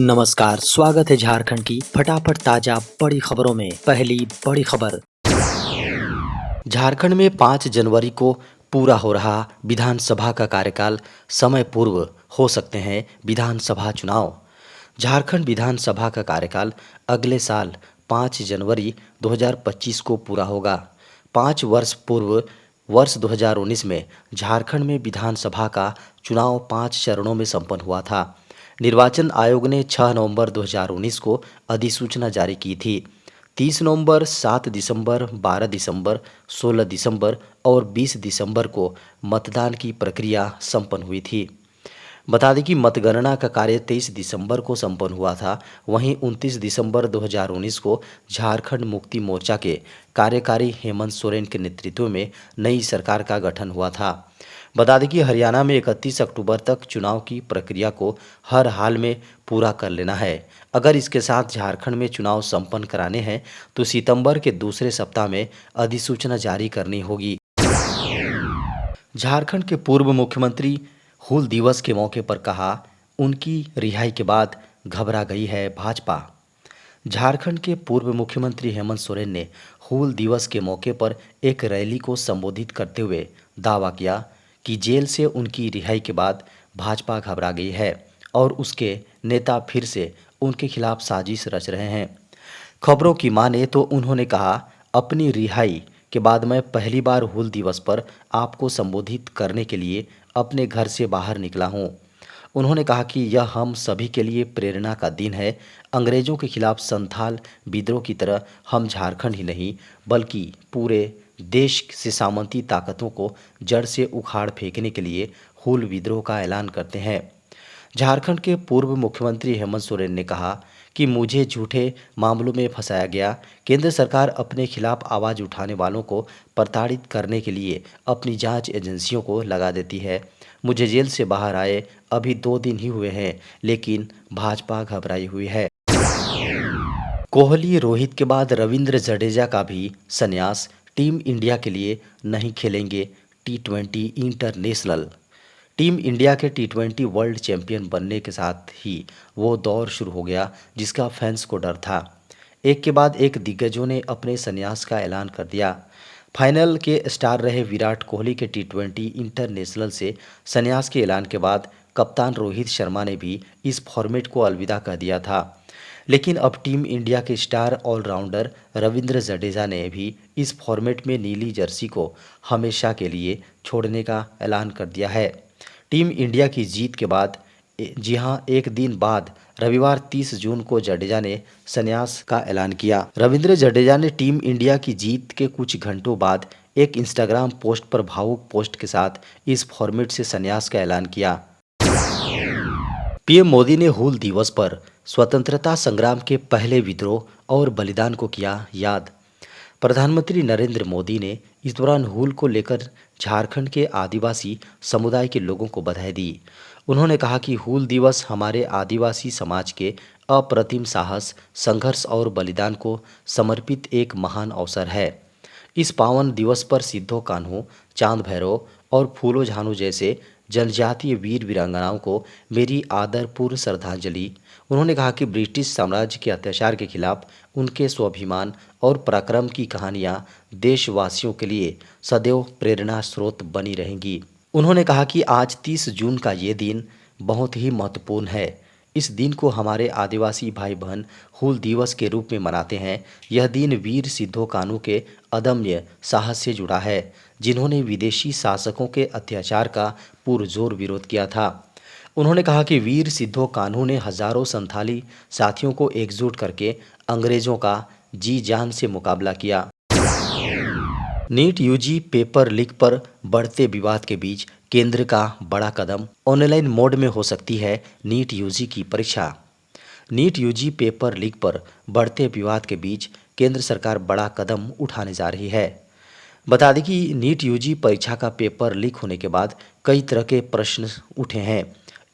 नमस्कार, स्वागत है झारखंड की फटाफट ताजा बड़ी खबरों में। पहली बड़ी खबर, झारखंड में 5 जनवरी को पूरा हो रहा विधानसभा का कार्यकाल समय पूर्व हो सकते हैं विधानसभा चुनाव। झारखंड विधानसभा का कार्यकाल अगले साल 5 जनवरी 2025 को पूरा होगा। 5 वर्ष पूर्व वर्ष 2019 में झारखंड में विधानसभा का चुनाव 5 चरणों में संपन्न हुआ था। निर्वाचन आयोग ने 6 नवंबर 2019 को अधिसूचना जारी की थी। 30 नवंबर, 7 दिसंबर, 12 दिसंबर, 16 दिसंबर और 20 दिसंबर को मतदान की प्रक्रिया संपन्न हुई थी। बता दें कि मतगणना का कार्य 23 दिसंबर को संपन्न हुआ था। वहीं 29 दिसंबर 2019 को झारखंड मुक्ति मोर्चा के कार्यकारी हेमंत सोरेन के नेतृत्व में नई सरकार का गठन हुआ था। बता दें कि हरियाणा में 31 अक्टूबर तक चुनाव की प्रक्रिया को हर हाल में पूरा कर लेना है। अगर इसके साथ झारखंड में चुनाव संपन्न कराने हैं तो सितंबर के दूसरे सप्ताह में अधिसूचना जारी करनी होगी। झारखंड के पूर्व मुख्यमंत्री हूल दिवस के मौके पर कहा, उनकी रिहाई के बाद घबरा गई है भाजपा। झारखंड के पूर्व मुख्यमंत्री हेमंत सोरेन ने हूल दिवस के मौके पर एक रैली को संबोधित करते हुए दावा किया कि जेल से उनकी रिहाई के बाद भाजपा घबरा गई है और उसके नेता फिर से उनके खिलाफ साजिश रच रहे हैं। खबरों की माने तो उन्होंने कहा, अपनी रिहाई के बाद मैं पहली बार हूल दिवस पर आपको संबोधित करने के लिए अपने घर से बाहर निकला हूं। उन्होंने कहा कि यह हम सभी के लिए प्रेरणा का दिन है। अंग्रेजों के खिलाफ संथाल विद्रोह की तरह हम झारखंड ही नहीं बल्कि पूरे देश से सामंती ताकतों को जड़ से उखाड़ फेंकने के लिए हूल विद्रोह का ऐलान करते हैं। झारखंड के पूर्व मुख्यमंत्री हेमंत सोरेन ने कहा कि मुझे झूठे मामलों में फंसाया गया। केंद्र सरकार अपने खिलाफ आवाज़ उठाने वालों को प्रताड़ित करने के लिए अपनी जांच एजेंसियों को लगा देती है। मुझे जेल से बाहर आए अभी 2 दिन ही हुए हैं, लेकिन भाजपा घबराई हुई है। कोहली रोहित के बाद रविंद्र जडेजा का भी संन्यास। टीम इंडिया के लिए नहीं खेलेंगे टी20 इंटरनेशनल। टीम इंडिया के टी20 वर्ल्ड चैंपियन बनने के साथ ही वो दौर शुरू हो गया जिसका फैंस को डर था। एक के बाद एक दिग्गजों ने अपने संन्यास का ऐलान कर दिया। फाइनल के स्टार रहे विराट कोहली के टी20 इंटरनेशनल से संन्यास के ऐलान के बाद कप्तान रोहित शर्मा ने भी इस फॉर्मेट को अलविदा कर दिया था। लेकिन अब टीम इंडिया के स्टार ऑलराउंडर रविंद्र जडेजा ने भी इस फॉर्मेट में नीली जर्सी को हमेशा के लिए छोड़ने का ऐलान कर दिया है। टीम इंडिया की जीत के बाद जी हां, एक दिन बाद रविवार 30 जून को जडेजा ने संन्यास का ऐलान किया। रविंद्र जडेजा ने टीम इंडिया की जीत के कुछ घंटों बाद एक इंस्टाग्राम पोस्ट पर भावुक पोस्ट के साथ इस फॉर्मेट से संन्यास का ऐलान किया। पीएम मोदी ने हूल दिवस पर स्वतंत्रता संग्राम के पहले विद्रोह और बलिदान को किया याद। प्रधानमंत्री नरेंद्र मोदी ने इस दौरान हूल को लेकर झारखंड के आदिवासी समुदाय के लोगों को बधाई दी। उन्होंने कहा कि हूल दिवस हमारे आदिवासी समाज के अप्रतिम साहस, संघर्ष और बलिदान को समर्पित एक महान अवसर है। इस पावन दिवस पर सिद्धो कान्हू, चांद भैरव और फूलो झानो जैसे जनजातीय वीर वीरांगनाओं को मेरी आदरपूर्ण श्रद्धांजलि। उन्होंने कहा कि ब्रिटिश साम्राज्य के अत्याचार के खिलाफ उनके स्वाभिमान और पराक्रम की कहानियां देशवासियों के लिए सदैव प्रेरणा स्रोत बनी रहेंगी। उन्होंने कहा कि आज 30 जून का ये दिन बहुत ही महत्वपूर्ण है। इस दिन को हमारे आदिवासी भाई बहन हूल दिवस के रूप में मनाते हैं। यह दिन वीर सिद्धो कान्हू के अदम्य साहस से जुड़ा है, जिन्होंने विदेशी शासकों के अत्याचार का पुरजोर विरोध किया था। उन्होंने कहा कि वीर सिद्धो कान्हू ने हजारों संथाली साथियों को एकजुट करके अंग्रेजों का जी जान से मुकाबला किया। नीट यूजी पेपर लीक पर बढ़ते विवाद के बीच केंद्र का बड़ा कदम। ऑनलाइन मोड में हो सकती है नीट यूजी की परीक्षा। नीट यूजी पेपर लीक पर बढ़ते विवाद के बीच केंद्र सरकार बड़ा कदम उठाने जा रही है। बता दें कि नीट यूजी परीक्षा का पेपर लीक होने के बाद कई तरह के प्रश्न उठे हैं।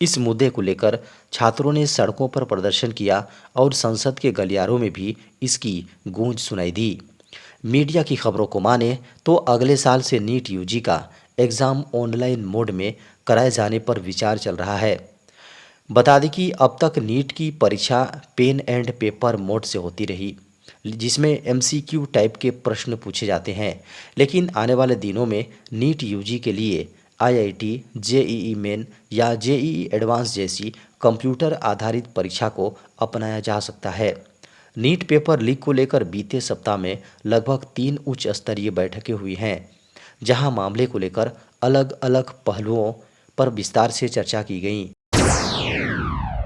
इस मुद्दे को लेकर छात्रों ने सड़कों पर प्रदर्शन किया और संसद के गलियारों में भी इसकी गूंज सुनाई दी। मीडिया की खबरों को माने तो अगले साल से नीट यूजी का एग्ज़ाम ऑनलाइन मोड में कराए जाने पर विचार चल रहा है। बता दें कि अब तक नीट की परीक्षा पेन एंड पेपर मोड से होती रही, जिसमें एमसीक्यू टाइप के प्रश्न पूछे जाते हैं। लेकिन आने वाले दिनों में नीट यूजी के लिए आईआईटी, जेईई मेन या जेईई एडवांस जैसी कंप्यूटर आधारित परीक्षा को अपनाया जा सकता है। नीट पेपर लीक को लेकर बीते सप्ताह में लगभग 3 उच्च स्तरीय बैठकें हुई हैं, जहां मामले को लेकर अलग अलग पहलुओं पर विस्तार से चर्चा की गई।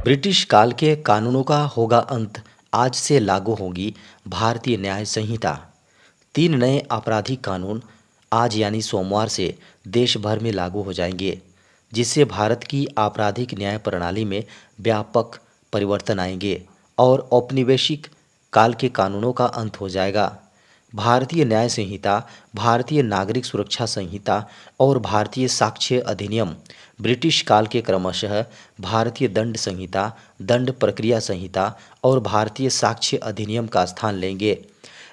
ब्रिटिश काल के कानूनों का होगा अंत, आज से लागू होगी भारतीय न्याय संहिता। 3 नए आपराधिक कानून आज यानी सोमवार से देश भर में लागू हो जाएंगे, जिससे भारत की आपराधिक न्याय प्रणाली में व्यापक परिवर्तन आएंगे और औपनिवेशिक काल के कानूनों का अंत हो जाएगा। भारतीय न्याय संहिता, भारतीय नागरिक सुरक्षा संहिता और भारतीय साक्ष्य अधिनियम ब्रिटिश काल के क्रमशः भारतीय दंड संहिता, दंड प्रक्रिया संहिता और भारतीय साक्ष्य अधिनियम का स्थान लेंगे।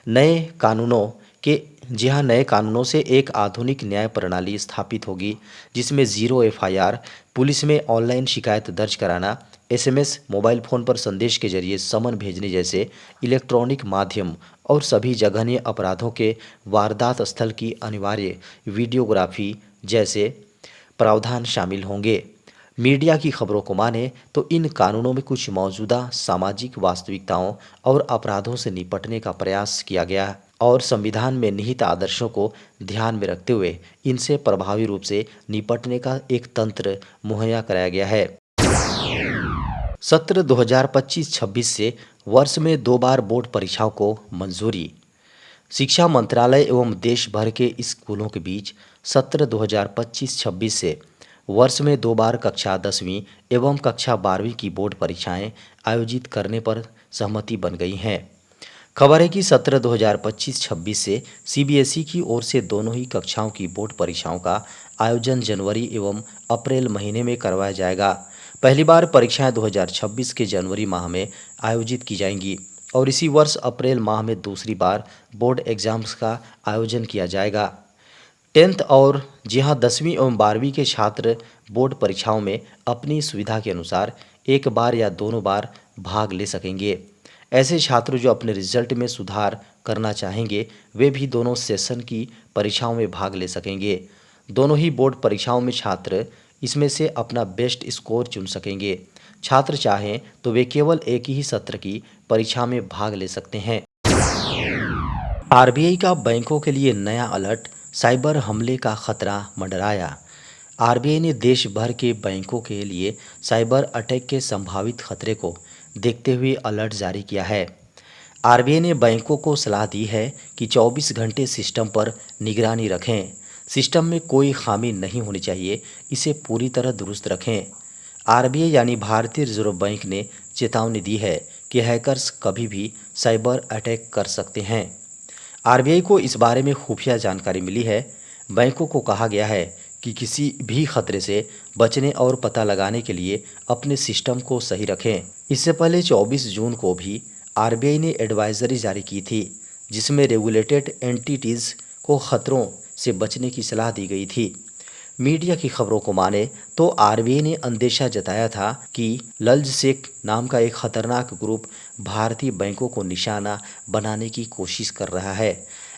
नए कानूनों के नए कानूनों से एक आधुनिक न्याय प्रणाली स्थापित होगी, जिसमें जीरो एफआईआर, पुलिस में ऑनलाइन शिकायत दर्ज कराना, एसएमएस, मोबाइल फ़ोन पर संदेश के जरिए समन भेजने जैसे इलेक्ट्रॉनिक माध्यम और सभी जघन्य अपराधों के वारदात स्थल की अनिवार्य वीडियोग्राफी जैसे प्रावधान शामिल होंगे। मीडिया की खबरों को माने तो इन कानूनों में कुछ मौजूदा सामाजिक वास्तविकताओं और अपराधों से निपटने का प्रयास किया गया और संविधान में निहित आदर्शों को ध्यान में रखते हुए इनसे प्रभावी रूप से निपटने का एक तंत्र मुहैया कराया गया है। सत्र 2025-26 से वर्ष में 2 बार बोर्ड परीक्षाओं को मंजूरी। शिक्षा मंत्रालय एवं देश भर के स्कूलों के बीच सत्र 2025-26 से वर्ष में 2 बार कक्षा 10वीं एवं कक्षा 12वीं की बोर्ड परीक्षाएं आयोजित करने पर सहमति बन गई है। खबर है कि सत्र 2025-26 से सीबीएसई की ओर से दोनों ही कक्षाओं की बोर्ड परीक्षाओं का आयोजन जनवरी एवं अप्रैल महीने में करवाया जाएगा। पहली बार परीक्षाएं 2026 के जनवरी माह में आयोजित की जाएंगी और इसी वर्ष अप्रैल माह में दूसरी बार बोर्ड एग्जाम्स का आयोजन किया जाएगा। 10th और जी हाँ 10वीं एवं 12वीं के छात्र बोर्ड परीक्षाओं में अपनी सुविधा के अनुसार एक बार या दोनों बार भाग ले सकेंगे। ऐसे छात्र जो अपने रिजल्ट में सुधार करना चाहेंगे, वे भी दोनों सेशन की परीक्षाओं में भाग ले सकेंगे। दोनों ही बोर्ड परीक्षाओं में छात्र इसमें से अपना बेस्ट स्कोर चुन सकेंगे। छात्र चाहें तो वे केवल एक ही सत्र की परीक्षा में भाग ले सकते हैं। आरबीआई का बैंकों के लिए नया अलर्ट, साइबर हमले का खतरा मंडराया। आरबीआई ने देश भर के बैंकों के लिए साइबर अटैक के संभावित खतरे को देखते हुए अलर्ट जारी किया है। आरबीआई ने बैंकों को सलाह दी है कि 24 घंटे सिस्टम पर निगरानी रखें। सिस्टम में कोई खामी नहीं होनी चाहिए, इसे पूरी तरह दुरुस्त रखें। आरबीआई यानी भारतीय रिजर्व बैंक ने चेतावनी दी है कि हैकर्स कभी भी साइबर अटैक कर सकते हैं। आरबीआई को इस बारे में खुफिया जानकारी मिली है। बैंकों को कहा गया है कि किसी भी खतरे से बचने और पता लगाने के लिए अपने सिस्टम को सही रखें। इससे पहले 24 जून को भी आरबीआई ने एडवाइजरी जारी की थी, जिसमें रेगुलेटेड एंटिटीज़ को खतरों से बचने की सलाह दी गई थी। मीडिया की खबरों को माने तो आरबीआई ने अंदेशा जताया था कि लल्जसेक नाम का एक खतरनाक ग्रुप भारतीय बैंकों को निशाना बनाने की कोशिश कर रहा है।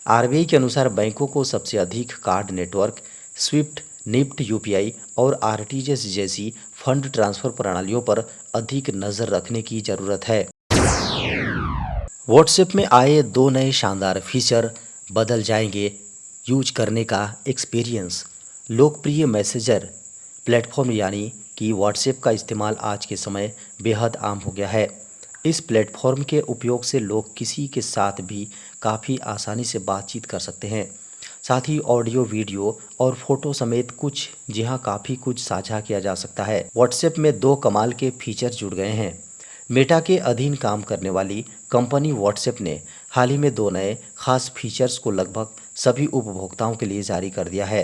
आरबीआई के अनुसार बैंकों को सबसे अधिक card network, SWIFT, NEFT UPI और आरटीजीएस जैसी फंड ट्रांसफर प्रणालियों पर अधिक नज़र रखने की ज़रूरत है। व्हाट्सएप में आए 2 नए शानदार फीचर बदल जाएंगे यूज करने का एक्सपीरियंस। लोकप्रिय मैसेजर प्लेटफॉर्म यानी कि व्हाट्सएप का इस्तेमाल आज के समय बेहद आम हो गया है। इस प्लेटफॉर्म के उपयोग से लोग किसी के साथ भी काफ़ी आसानी से बातचीत कर सकते हैं। साथ ही ऑडियो, वीडियो और फोटो समेत काफ़ी कुछ साझा किया जा सकता है। व्हाट्सएप में 2 कमाल के फीचर जुड़ गए हैं। मेटा के अधीन काम करने वाली कंपनी व्हाट्सएप ने हाल ही में 2 नए खास फीचर्स को लगभग सभी उपभोक्ताओं के लिए जारी कर दिया है।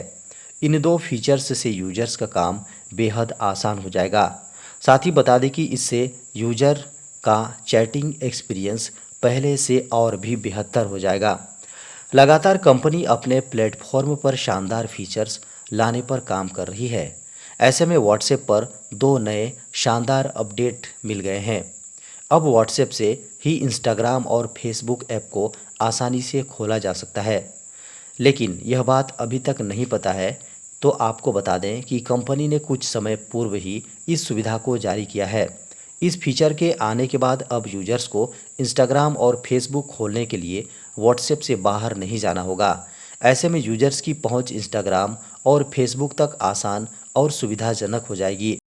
इन 2 फीचर्स से यूजर्स का काम बेहद आसान हो जाएगा। साथ ही बता दें कि इससे यूजर का चैटिंग एक्सपीरियंस पहले से और भी बेहतर हो जाएगा। लगातार कंपनी अपने प्लेटफॉर्म पर शानदार फीचर्स लाने पर काम कर रही है। ऐसे में व्हाट्सएप पर दो नए शानदार अपडेट मिल गए हैं। अब व्हाट्सएप से ही इंस्टाग्राम और फेसबुक ऐप को आसानी से खोला जा सकता है। लेकिन यह बात अभी तक नहीं पता है, तो आपको बता दें कि कंपनी ने कुछ समय पूर्व ही इस सुविधा को जारी किया है। इस फीचर के आने के बाद अब यूजर्स को इंस्टाग्राम और फेसबुक खोलने के लिए व्हाट्सएप से बाहर नहीं जाना होगा। ऐसे में यूजर्स की पहुंच इंस्टाग्राम और फेसबुक तक आसान और सुविधाजनक हो जाएगी।